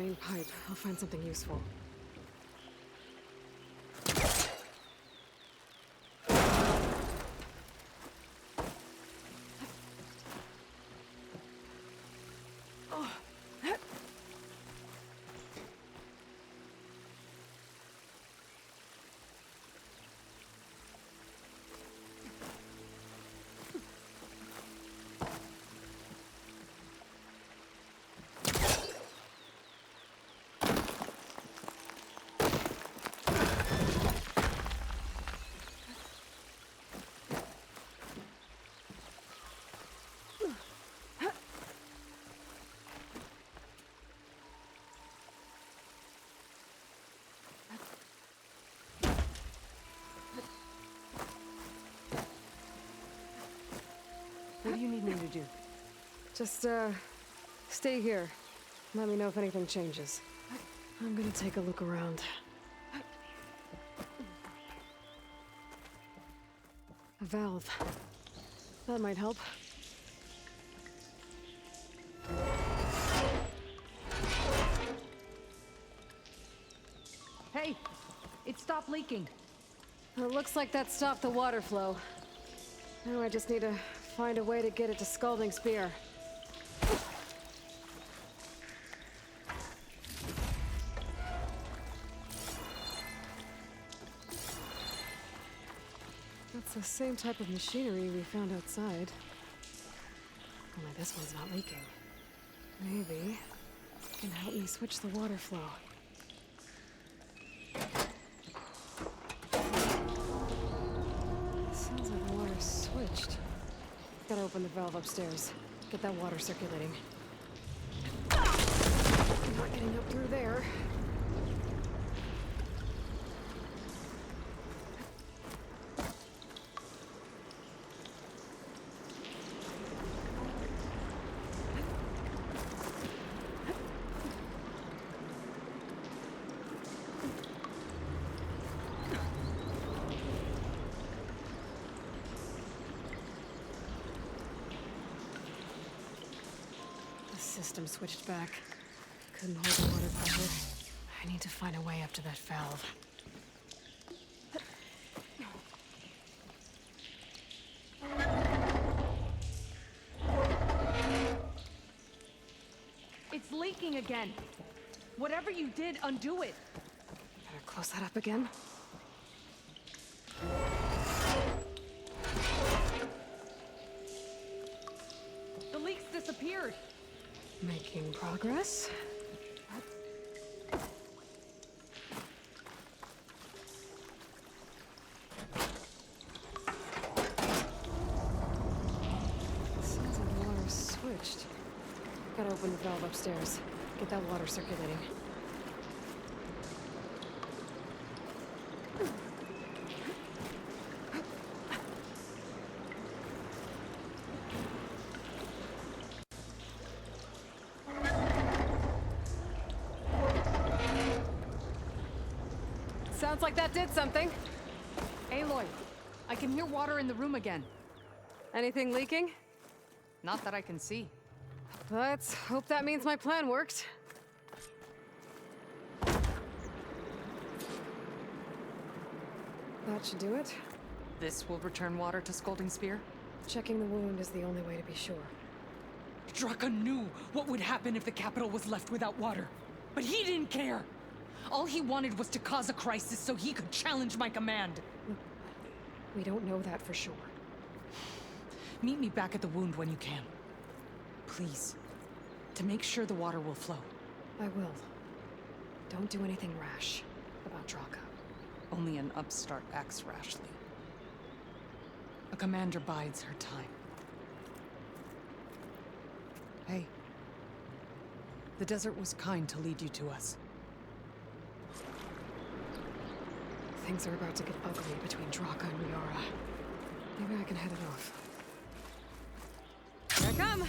main pipe. I'll find something useful. What do you need me to do? Just, stay here. Let me know if anything changes. I'm gonna take a look around. A valve. That might help. Hey! It stopped leaking. It looks like that stopped the water flow. Now I just need to find a way to get it to Scalding Spear. That's the same type of machinery we found outside. Only this one's not leaking. Maybe it can help me switch the water flow. Sounds like water switched. Gotta open the valve upstairs. Get that water circulating. I'm not getting up through there. The system switched back. Couldn't hold the water pressure. I need to find a way up to that valve. It's leaking again. Whatever you did, undo it. Better close that up again. The leaks disappeared. Making progress. Sounds like water switched. Gotta open the valve upstairs. Get that water circulating. Sounds like that did something. Aloy, I can hear water in the room again. Anything leaking? Not that I can see. Let's hope that means my plan worked. That should do it. This will return water to Scalding Spear? Checking the wound is the only way to be sure. Draka knew what would happen if the capital was left without water. But he didn't care! All he wanted was to cause a crisis so he could challenge my command. We don't know that for sure. Meet me back at the wound when you can. Please. To make sure the water will flow. I will. Don't do anything rash about Draka. Only an upstart acts rashly. A commander bides her time. Hey. The desert was kind to lead you to us. Things are about to get ugly between Draka and Liara. Maybe I can head it off. Here I come!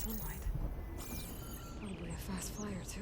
sunlight. Probably a fast flyer, too.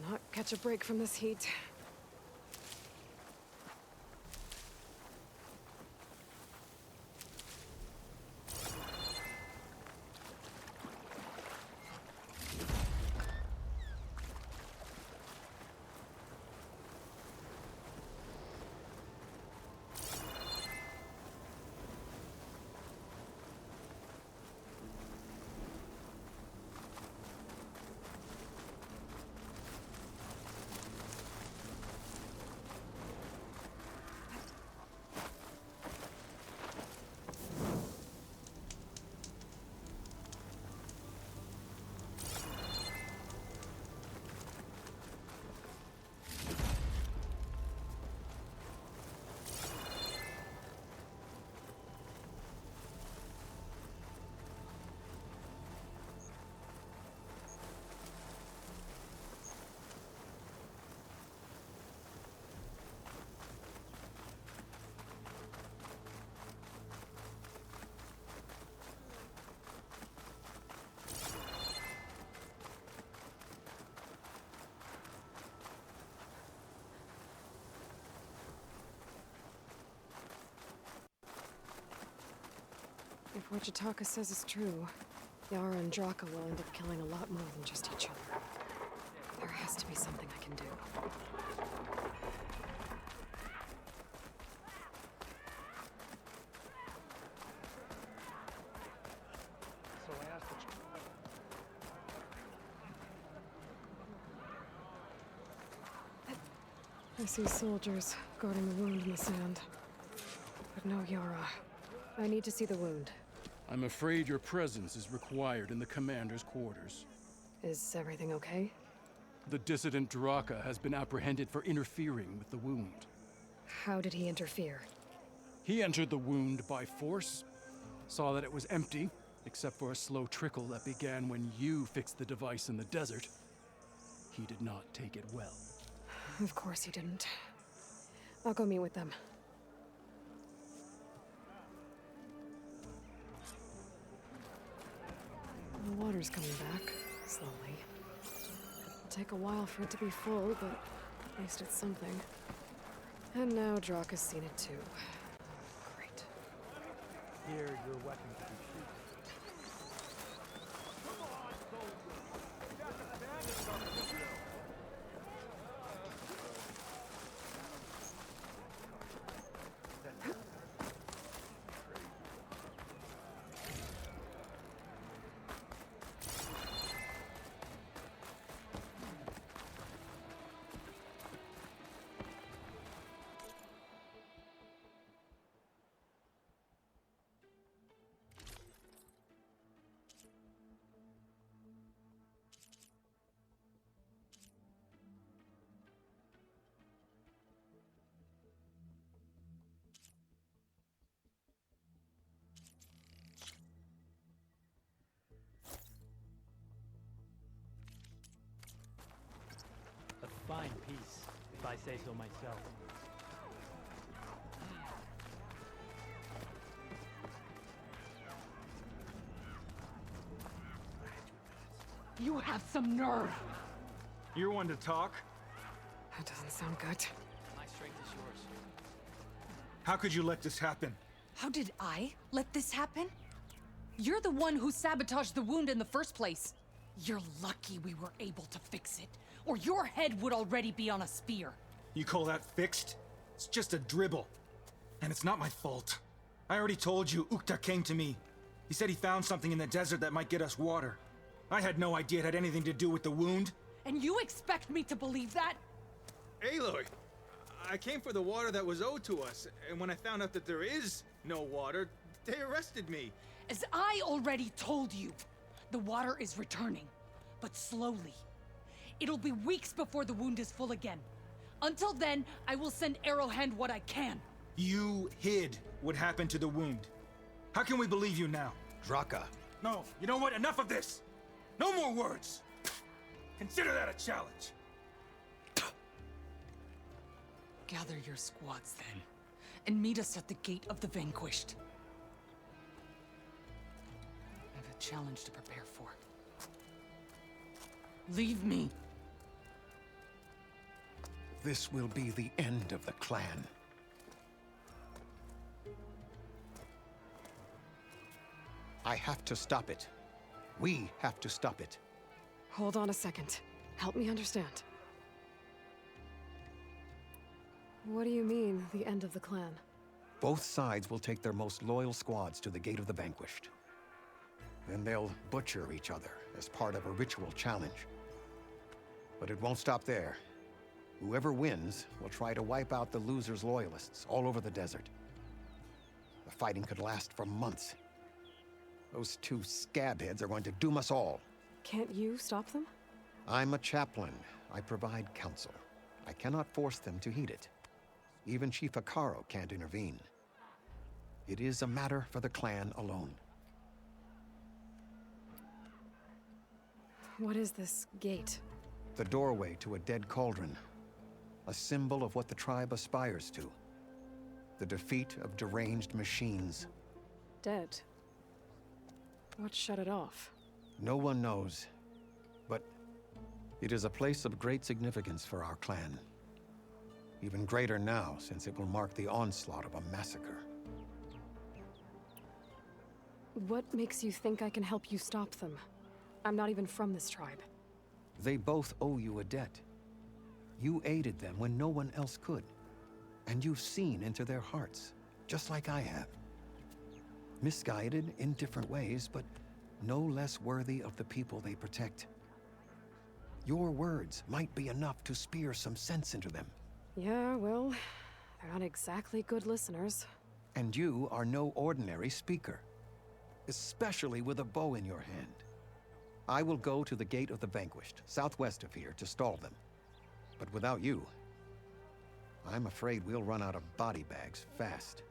Cannot catch a break from this heat. If what Jataka says is true, Yara and Draka will end up killing a lot more than just each other. There has to be something I can do. I see soldiers guarding the wound in the sand. But no Yara. I need to see the wound. I'm afraid your presence is required in the commander's quarters. Is everything okay? The dissident Draka has been apprehended for interfering with the wound. How did he interfere? He entered the wound by force, saw that it was empty, except for a slow trickle that began when you fixed the device in the desert. He did not take it well. Of course he didn't. I'll go meet with them. The water's coming back, slowly. It'll take a while for it to be full, but at least it's something. And now Draka's seen it too. Great. dared your weapon to be shooting. A fine piece, if I say so myself. You have some nerve! You're one to talk? That doesn't sound good. My strength is yours. How could you let this happen? How did I let this happen? You're the one who sabotaged the wound in the first place. You're lucky we were able to fix it, or your head would already be on a spear. You call that fixed? It's just a dribble. And it's not my fault. I already told you, Ukta came to me. He said he found something in the desert that might get us water. I had no idea it had anything to do with the wound. And you expect me to believe that? Aloy, I came for the water that was owed to us, and when I found out that there is no water, they arrested me. As I already told you, the water is returning, but slowly. It'll be weeks before the wound is full again. Until then, I will send Arrowhand what I can. You hid what happened to the wound. How can we believe you now? Draka. No, you know what? Enough of this! No more words! Consider that a challenge! Gather your squads then, and meet us at the Gate of the Vanquished. I have a challenge to prepare for. Leave me. This will be the end of the clan. I have to stop it. We have to stop it. Hold on a second. Help me understand. What do you mean, the end of the clan? Both sides will take their most loyal squads to the Gate of the Vanquished. Then they'll butcher each other as part of a ritual challenge. But it won't stop there. Whoever wins will try to wipe out the loser's loyalists all over the desert. The fighting could last for months. Those two scabheads are going to doom us all. Can't you stop them? I'm a chaplain. I provide counsel. I cannot force them to heed it. Even Chief Akaro can't intervene. It is a matter for the clan alone. What is this gate? The doorway to a dead cauldron. A symbol of what the tribe aspires to. The defeat of deranged machines. Dead. What shut it off? No one knows. But it is a place of great significance for our clan. Even greater now, since it will mark the onslaught of a massacre. What makes you think I can help you stop them? I'm not even from this tribe. They both owe you a debt. You aided them when no one else could. And you've seen into their hearts, just like I have. Misguided in different ways, but no less worthy of the people they protect. Your words might be enough to spear some sense into them. Yeah, well, they're not exactly good listeners. And you are no ordinary speaker, especially with a bow in your hand. I will go to the Gate of the Vanquished, southwest of here, to stall them. But without you, I'm afraid we'll run out of body bags fast.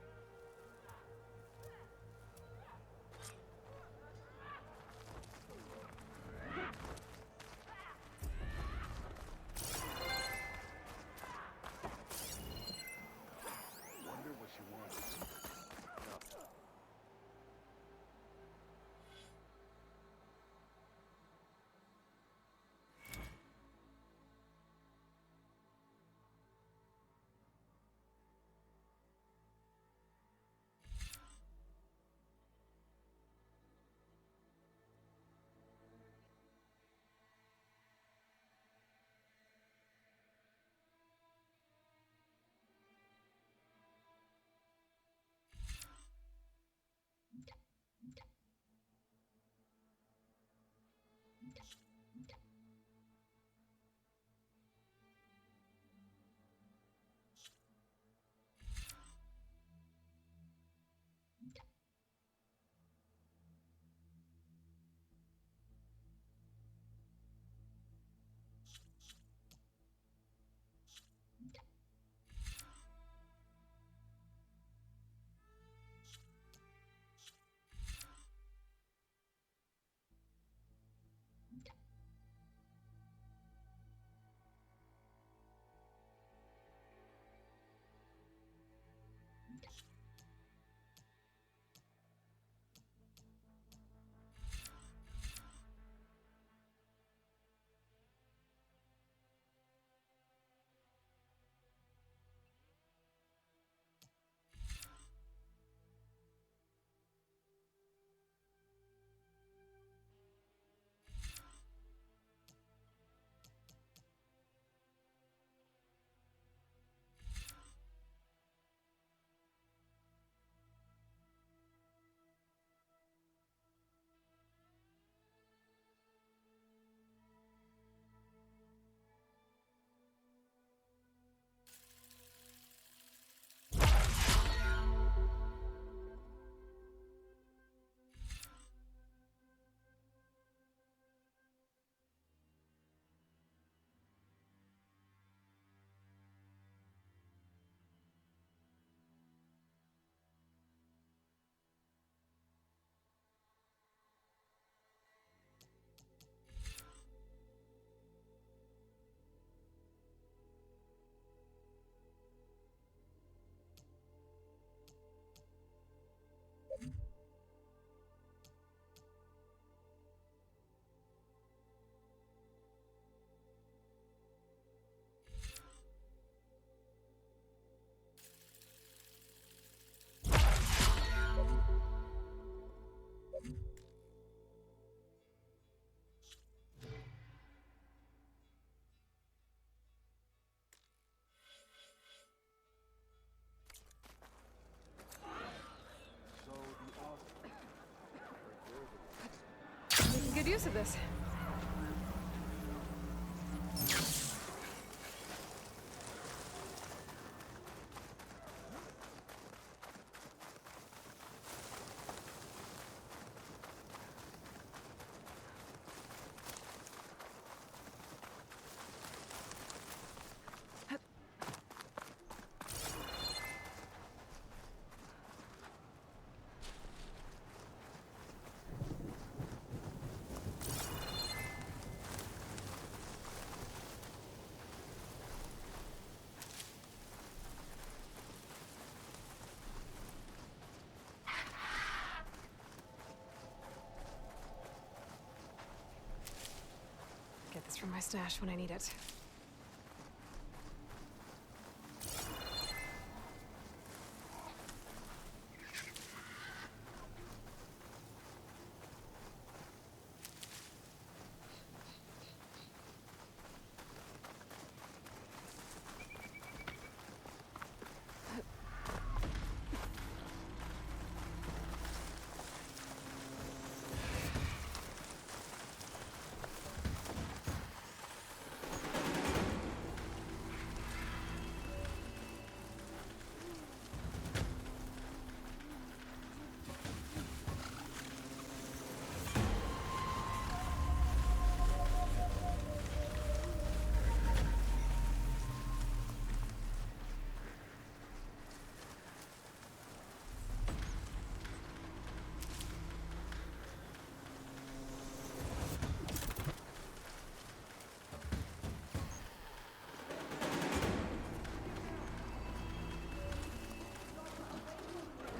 use of this. Get this from my stash when I need it.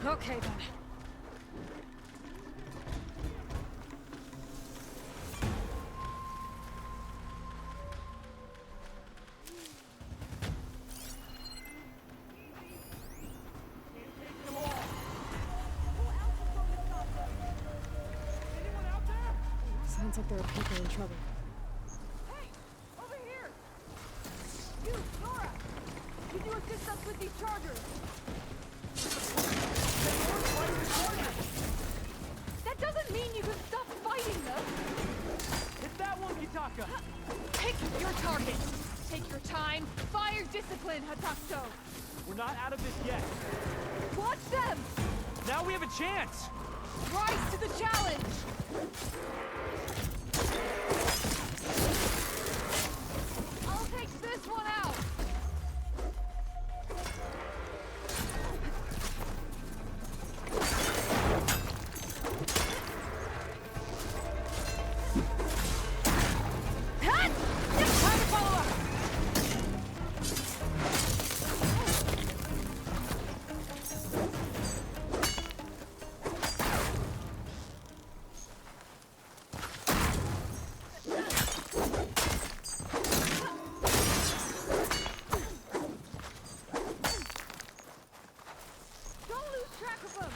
Okay, then. Sounds like there are people in trouble. Hey! Over here! You, Nora! Can you assist us with these chargers? That doesn't mean you can stop fighting them! Hit that one, Kitaka! Pick your target! Take your time. Fire discipline, Hatakto! We're not out of this yet. Watch them! Now we have a chance! Rise to the challenge! I'll take this one out! Hut! Time to follow up! Don't lose track of them!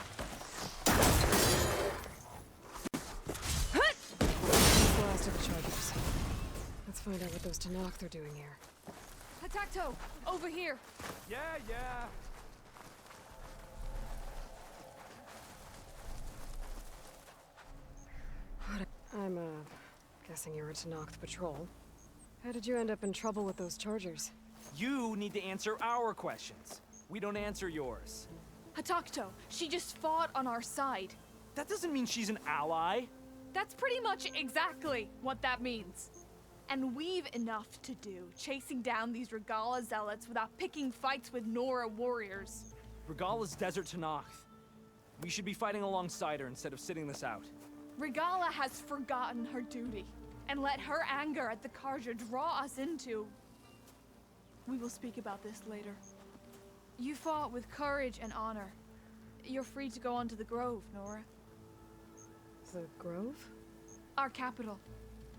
Hut! That's the last of the chargers. Let's find out what those Tanakh are doing here. Hatakto, over here! Yeah, yeah. I'm, guessing you're a Tanakh patrol. How did you end up in trouble with those chargers? You need to answer our questions. We don't answer yours. Hatakto, she just fought on our side. That doesn't mean she's an ally. That's pretty much exactly what that means. And we've enough to do, chasing down these Regala zealots without picking fights with Nora warriors. Regala's Desert Tanakh. We should be fighting alongside her instead of sitting this out. Regala has forgotten her duty, and let her anger at the Carja draw us into... We will speak about this later. You fought with courage and honor. You're free to go on to the Grove, Nora. The Grove? Our capital.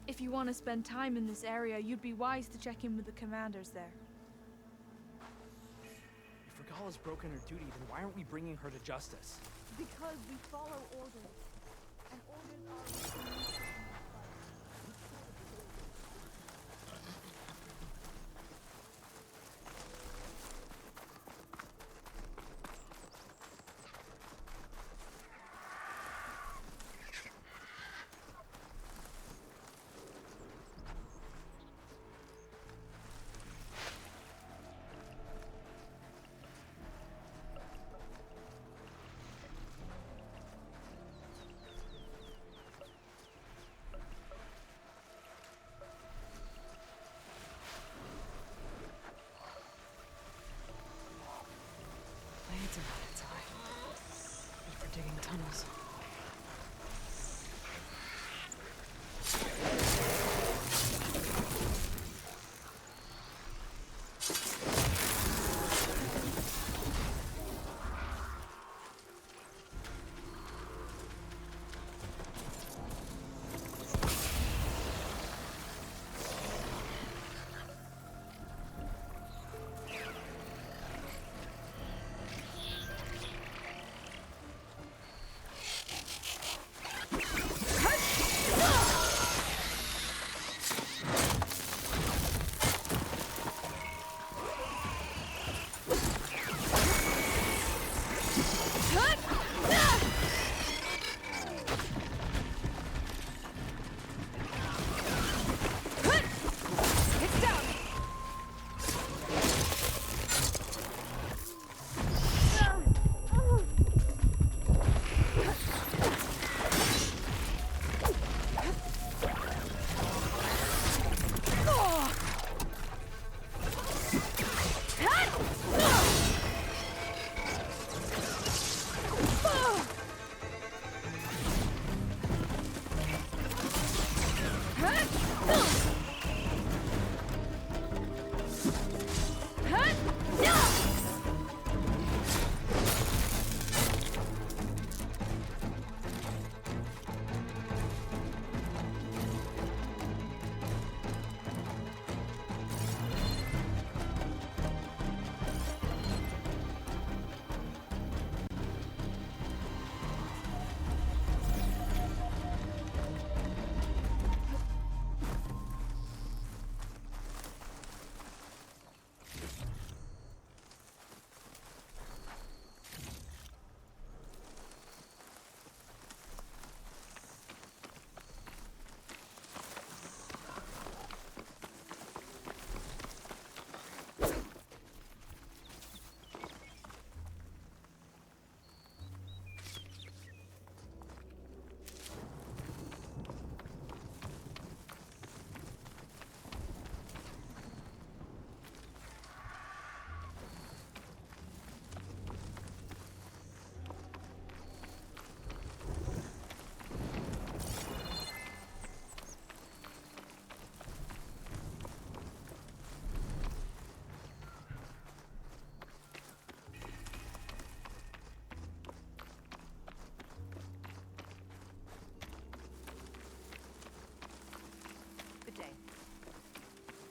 If you want to spend time in this area, you'd be wise to check in with the commanders there. If Regala's broken her duty, then why aren't we bringing her to justice? Because we follow orders. And orders are...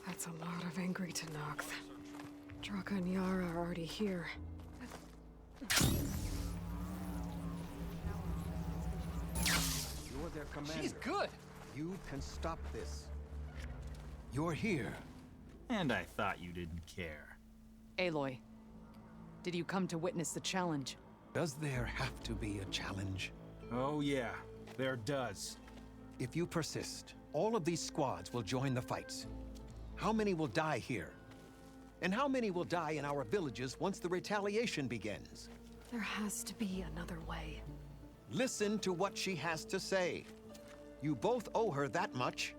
That's a lot of angry Tenakth. Draka and Yara are already here. You're their commander. She's good. You can stop this. You're here. And I thought you didn't care. Aloy, did you come to witness the challenge? Does there have to be a challenge? Oh yeah, there does. If you persist, all of these squads will join the fights. How many will die here? And how many will die in our villages once the retaliation begins? There has to be another way. Listen to what she has to say. You both owe her that much.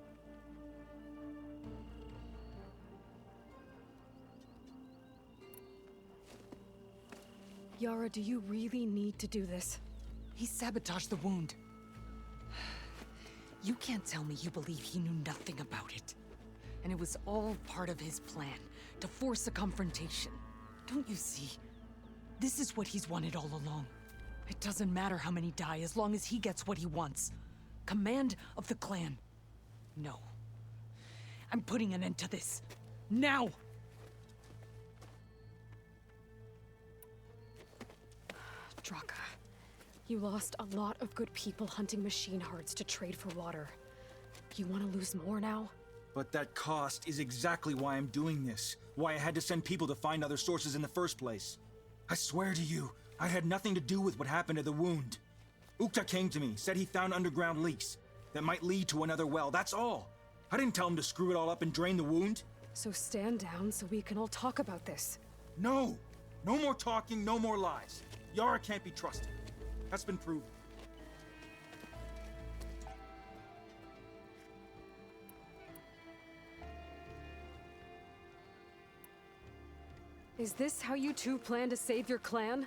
Yara, do you really need to do this? He sabotaged the wound. You can't tell me you believe he knew nothing about it. And it was all part of his plan, to force a confrontation. Don't you see? This is what he's wanted all along. It doesn't matter how many die as long as he gets what he wants. Command of the clan. No. I'm putting an end to this. Now! Draka, you lost a lot of good people hunting machine hearts to trade for water. You want to lose more now? But that cost is exactly why I'm doing this. Why I had to send people to find other sources in the first place. I swear to you, I had nothing to do with what happened to the wound. Ukta came to me, said he found underground leaks that might lead to another well, that's all. I didn't tell him to screw it all up and drain the wound. So stand down so we can all talk about this. No! No more talking, no more lies. Yara can't be trusted. That's been proven. Is this how you two plan to save your clan?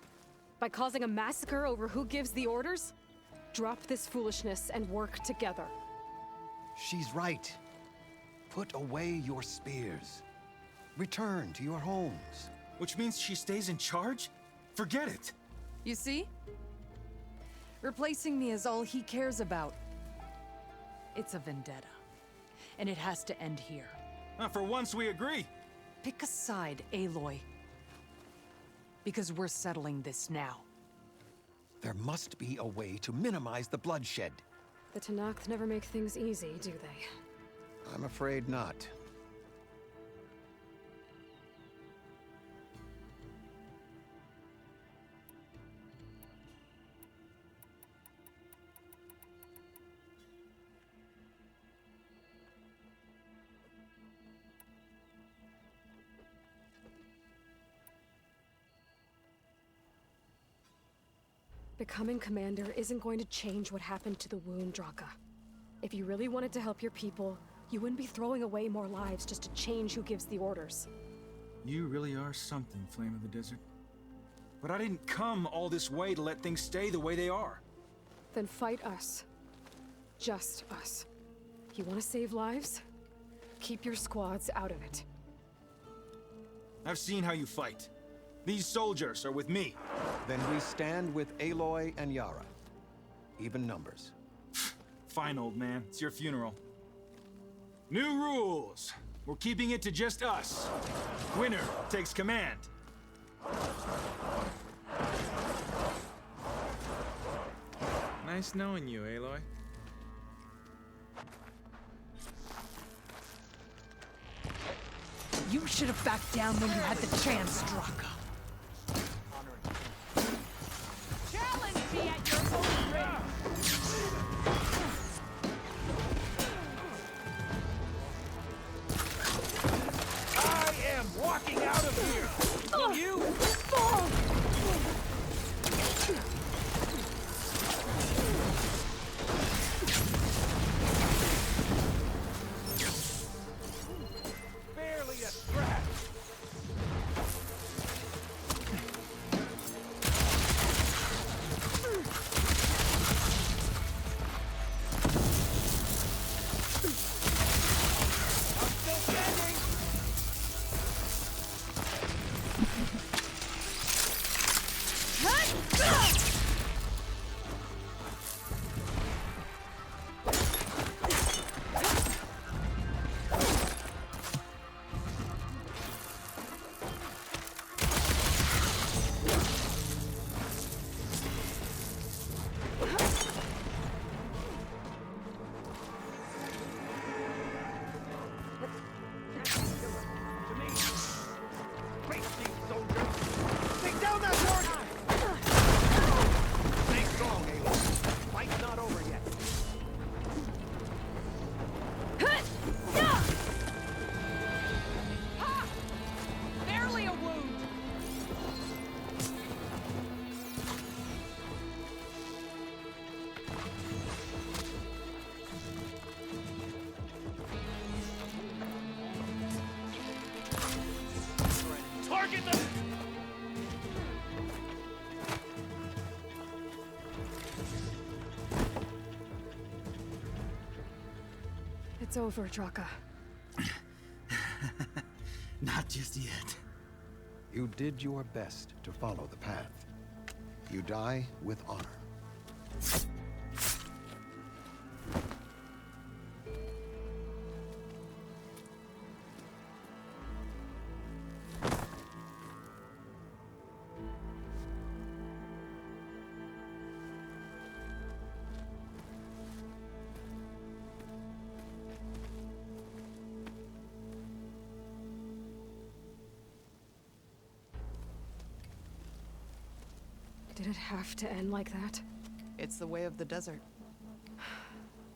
By causing a massacre over who gives the orders? Drop this foolishness and work together. She's right. Put away your spears. Return to your homes. Which means she stays in charge? Forget it. You see? Replacing me is all he cares about. It's a vendetta. And it has to end here. For once we agree. Pick a side, Aloy. Because we're settling this now. There must be a way to minimize the bloodshed. The Tenakth never make things easy, do they? I'm afraid not. Becoming commander isn't going to change what happened to the wound, Draka. If you really wanted to help your people, you wouldn't be throwing away more lives just to change who gives the orders. You really are something, Flame of the Desert. But I didn't come all this way to let things stay the way they are. Then fight us. Just us. You want to save lives? Keep your squads out of it. I've seen how you fight. These soldiers are with me. Then we stand with Aloy and Yara. Even numbers. Fine, old man. It's your funeral. New rules. We're keeping it to just us. Winner takes command. Nice knowing you, Aloy. You should have backed down when you had the chance, Draka. Challenge me at your own risk. I am walking out of here! You! Barely a scratch! I'm still standing! Barely a wound. Target them! It's over, Draka. Not just yet. You did your best to follow the path. You die with honor. Did it have to end like that? It's the way of the desert.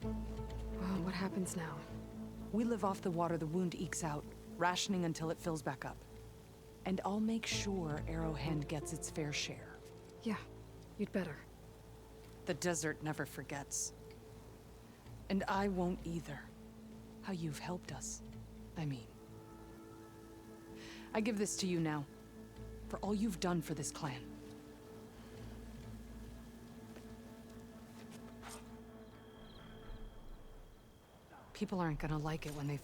Well, what happens now? We live off the water the wound ekes out, rationing until it fills back up. And I'll make sure Arrowhand gets its fair share. Yeah, you'd better. The desert never forgets. And I won't either. How you've helped us, I mean. I give this to you now, for all you've done for this clan. People aren't gonna like it when they